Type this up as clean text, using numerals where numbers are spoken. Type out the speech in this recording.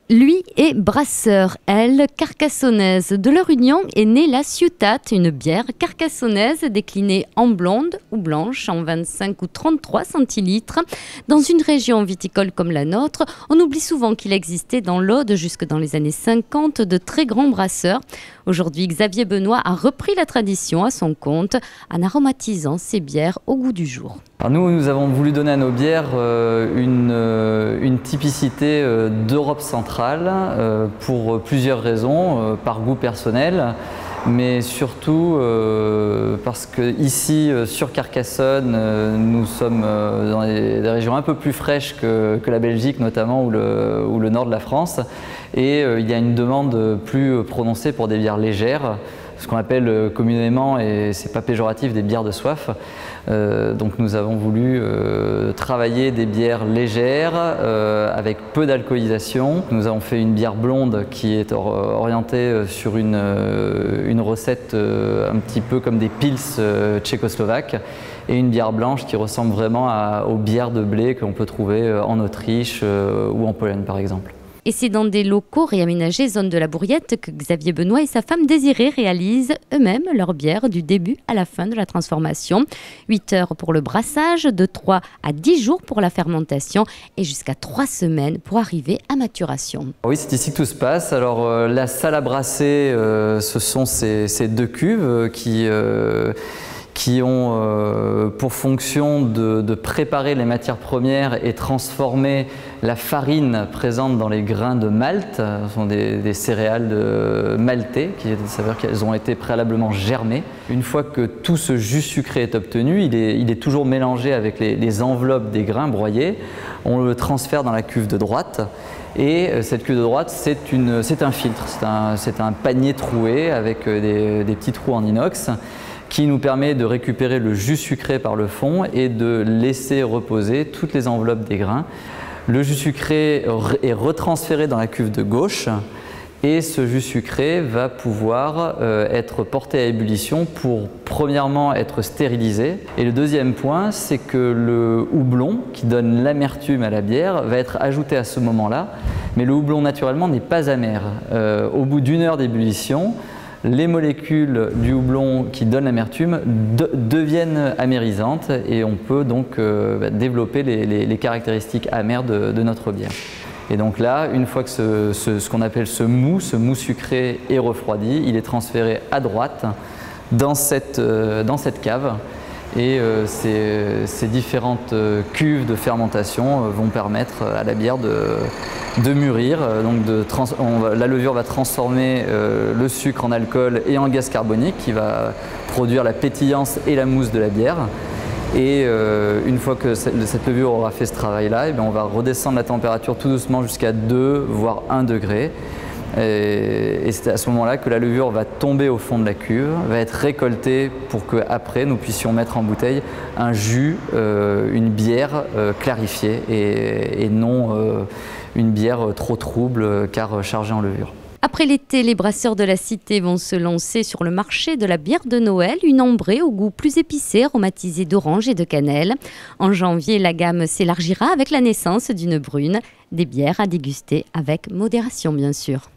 Lui est brasseur, elle carcassonnaise. De leur union est née la Ciutat, une bière carcassonnaise déclinée en blonde ou blanche en 25 ou 33 centilitres. Dans une région viticole comme la nôtre, on oublie souvent qu'il existait dans l'Aude jusque dans les années 50 de très grands brasseurs. Aujourd'hui, Xavier Benoît a repris la tradition à son compte en aromatisant ses bières au goût du jour. Alors nous avons voulu donner à nos bières une typicité d'Europe centrale pour plusieurs raisons, par goût personnel, mais surtout parce que ici sur Carcassonne, nous sommes dans des régions un peu plus fraîches que la Belgique notamment ou le nord de la France, et il y a une demande plus prononcée pour des bières légères, ce qu'on appelle communément, et c'est pas péjoratif, des bières de soif. Donc nous avons voulu travailler des bières légères avec peu d'alcoolisation. Nous avons fait une bière blonde qui est orientée sur une recette un petit peu comme des pils tchécoslovaques, et une bière blanche qui ressemble vraiment aux bières de blé que l'on peut trouver en Autriche ou en Pologne par exemple. Et c'est dans des locaux réaménagés zone de la Bourriette que Xavier Benoît et sa femme Désirée réalisent eux-mêmes leur bière du début à la fin de la transformation. 8 heures pour le brassage, de 3 à 10 jours pour la fermentation et jusqu'à 3 semaines pour arriver à maturation. Oui, c'est ici que tout se passe. Alors la salle à brasser, ce sont ces deux cuves qui ont pour fonction de préparer les matières premières et transformer la farine présente dans les grains de malt. Ce sont des céréales maltées, ça veut dire qu'elles ont été préalablement germées. Une fois que tout ce jus sucré est obtenu, il est toujours mélangé avec les enveloppes des grains broyés. On le transfère dans la cuve de droite. Et cette cuve de droite, c'est un filtre, c'est un panier troué avec des petits trous en inox, qui nous permet de récupérer le jus sucré par le fond et de laisser reposer toutes les enveloppes des grains. Le jus sucré est retransféré dans la cuve de gauche et ce jus sucré va pouvoir être porté à ébullition pour premièrement être stérilisé. Et le deuxième point, c'est que le houblon qui donne l'amertume à la bière va être ajouté à ce moment-là, mais le houblon naturellement n'est pas amer. Au bout d'une heure d'ébullition, les molécules du houblon qui donnent l'amertume deviennent amérisantes et on peut donc développer les caractéristiques amères de notre bière. Et donc là, une fois que ce qu'on appelle ce mou sucré est refroidi, il est transféré à droite dans cette cave. Et ces différentes cuves de fermentation vont permettre à la bière de mûrir. Donc la levure va transformer le sucre en alcool et en gaz carbonique qui va produire la pétillance et la mousse de la bière. Et une fois que cette levure aura fait ce travail-là, on va redescendre la température tout doucement jusqu'à 2 voire 1 degré. Et c'est à ce moment-là que la levure va tomber au fond de la cuve, va être récoltée pour qu'après nous puissions mettre en bouteille un jus, une bière clarifiée et non une bière trop trouble car chargée en levure. Après l'été, les brasseurs de la cité vont se lancer sur le marché de la bière de Noël, une ambrée au goût plus épicé, aromatisée d'orange et de cannelle. En janvier, la gamme s'élargira avec la naissance d'une brune, des bières à déguster avec modération bien sûr.